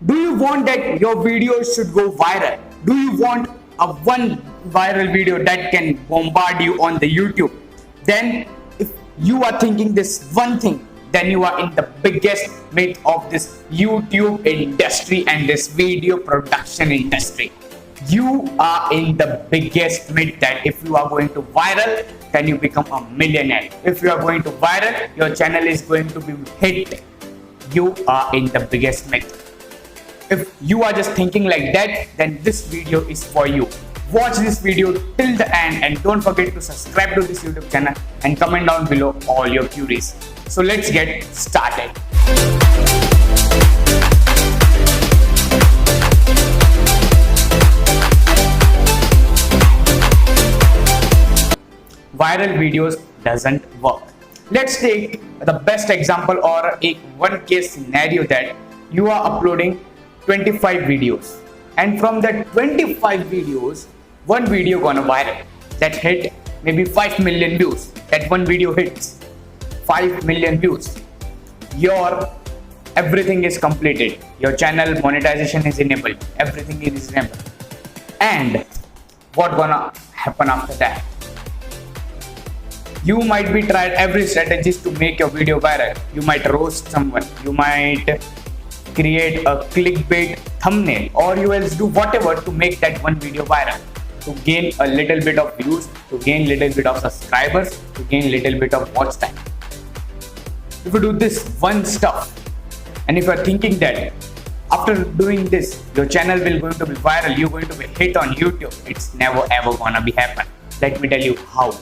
Do you want that your video should go viral? Do you want a one viral video that can bombard you on the YouTube? Then if you are thinking this one thing, then you are in the biggest myth of this YouTube industry and this video production industry. You are in the biggest myth that if you are going to viral, then you become a millionaire. If you are going to viral, your channel is going to be hit. You are in the biggest myth. If you are just thinking like that, then this video is for you. Watch this video till the end and don't forget to subscribe to this YouTube channel and comment down below all your queries. So let's get started. Viral videos doesn't work. Let's take the best example or a one case scenario that you are uploading 25 videos, and from that 25 videos, one video gonna viral that hit maybe 5 million views. That one video hits 5 million views. Your everything is completed. Your channel monetization is enabled. Everything is enabled. And what gonna happen after that? You might be tried every strategies to make your video viral. You might roast someone. You might create a clickbait thumbnail, or you else do whatever to make that one video viral, to gain a little bit of views, to gain little bit of subscribers, to gain little bit of watch time. If you do this one stuff, and if you are thinking that after doing this your channel will going to be viral, you're going to be hit on YouTube, it's never ever gonna be happen. Let me tell you how.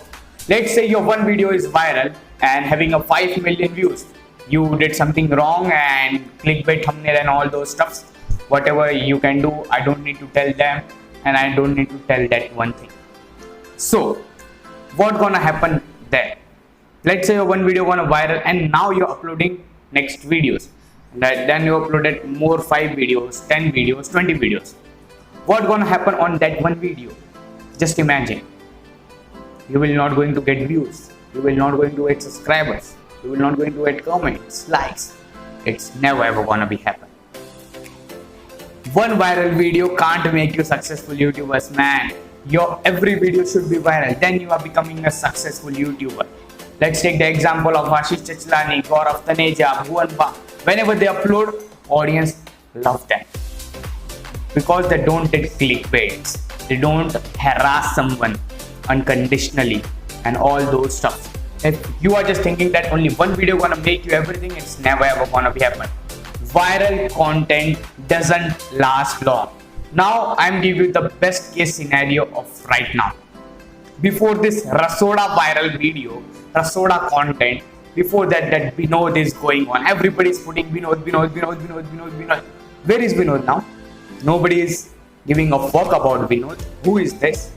Let's say your one video is viral and having a 5 million views. You did something wrong and clickbait thumbnail and all those stuffs. Whatever you can do, I don't need to tell them, and I don't need to tell that one thing. So what gonna happen there? Let's say your one video gonna viral and now you're uploading next videos. Then you uploaded more 5 videos, 10 videos, 20 videos. What gonna happen on that one video? Just imagine. You will not going to get views. You will not going to get subscribers. You will not going to get comments, likes. It's never ever gonna be happen. One viral video can't make you successful YouTubers, man. Your every video should be viral. Then you are becoming a successful YouTuber. Let's take the example of Ashish Chachlani, Gaurav Taneja, Bhuvan Ba. Whenever they upload, audience love them because they don't take clickbaits. They don't harass someone unconditionally and all those stuff. If you are just thinking that only one video gonna make you everything, it's never ever gonna be happen. Viral content doesn't last long. Now I'm giving you the best case scenario of right now. Before this Rasoda viral video, Rasoda content, before that Vinod is going on. Everybody is putting Vinod. Where is Vinod now? Nobody is giving a fuck about Vinod. Who is this?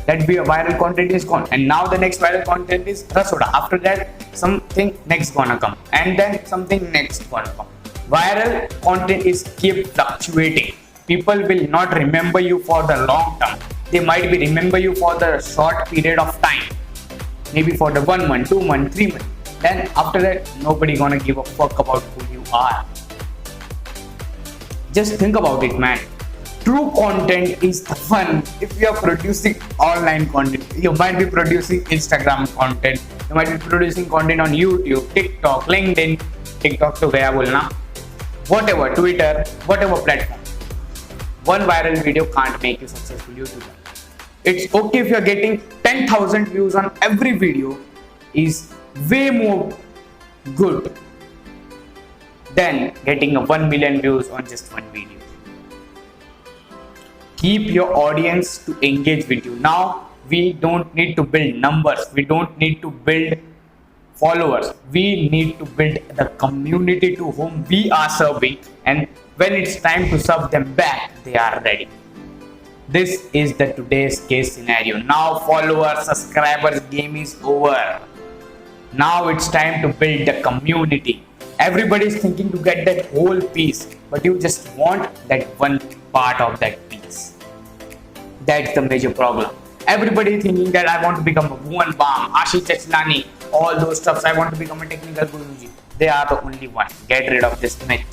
That be a viral content is gone, and now the next viral content is Rasoda. After that, something next gonna come, and then something next gonna come. Viral content is keep fluctuating. People will not remember you for the long term. They might be remember you for the short period of time, maybe for the 1 month, 2 months, 3 months. Then after that, nobody gonna give a fuck about who you are. Just think about it, man. True content is the one. If you are producing online content, you might be producing Instagram content, you might be producing content on YouTube, TikTok, LinkedIn, TikTok to gaya bolna, whatever, Twitter, whatever platform. One viral video can't make you successful YouTuber. It's okay if you are getting 10,000 views on every video, is way more good than getting a 1 million views on just one video. Keep your audience to engage with you. Now we don't need to build numbers. We don't need to build followers. We need to build the community to whom we are serving, and when it's time to serve them back, they are ready. This is the today's case scenario. Now followers, subscribers game is over. Now it's time to build the community. Everybody is thinking to get that whole piece, but you just want that one part of that piece. That's the major problem. Everybody thinking that I want to become a Bhuvan Bam, Ashish Chachlani, all those stuffs. I want to become a technical Guruji. They are the only one. Get rid of this myth.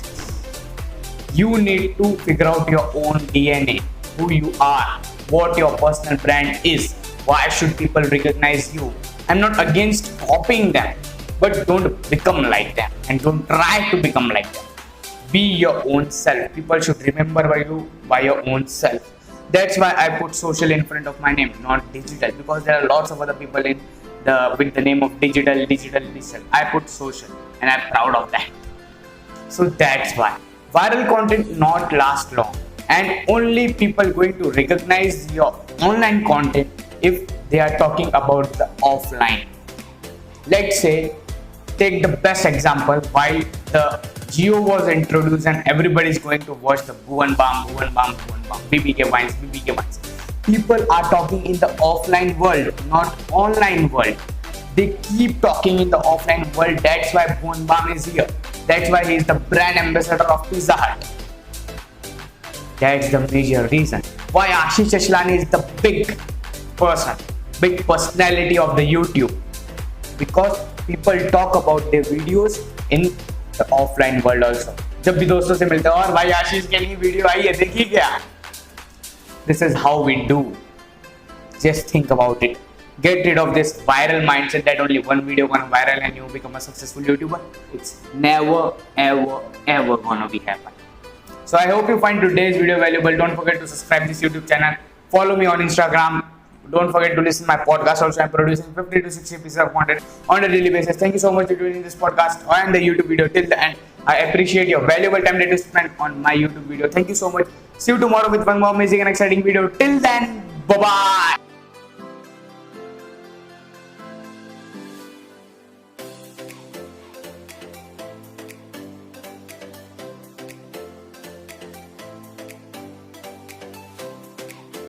You need to figure out your own DNA, who you are, what your personal brand is, why should people recognize you. I'm not against copying them, but don't become like them and don't try to become like them. Be your own self. People should remember you by your own self. That's why I put social in front of my name, not digital, because there are lots of other people with the name of digital. I put social and I'm proud of that. So that's why viral content not last long, and only people going to recognize your online content if they are talking about the offline. Let's say, take the best example, while the Geo was introduced and everybody is going to watch the Bhuvan Bam, BBK Wines. People are talking in the offline world, not online world. They keep talking in the offline world. That's why Bhuvan Bam is here. That's why he is the brand ambassador of Pizza Hut. That's the major reason why Ashish Chachlani is the big personality of the YouTube. Because people talk about their videos in the offline world also. जब भी दोस्तों से मिलते हैं और भाई आशीष के लिए वीडियो आई है देखिए क्या. This is how we do. Just think about it. Get rid of this viral mindset that only one video gonna viral and you become a successful YouTuber. It's never ever gonna be happen. So I hope you find today's video valuable. Don't forget to subscribe this YouTube channel. Follow me on Instagram. Don't forget to listen to my podcast also. I'm producing 50 to 60 pieces of content on a daily basis. Thank you so much for doing this podcast and the YouTube video till the end. I appreciate your valuable time that you spent on my YouTube video. Thank you so much. See you tomorrow with one more amazing and exciting video. Till then, bye-bye.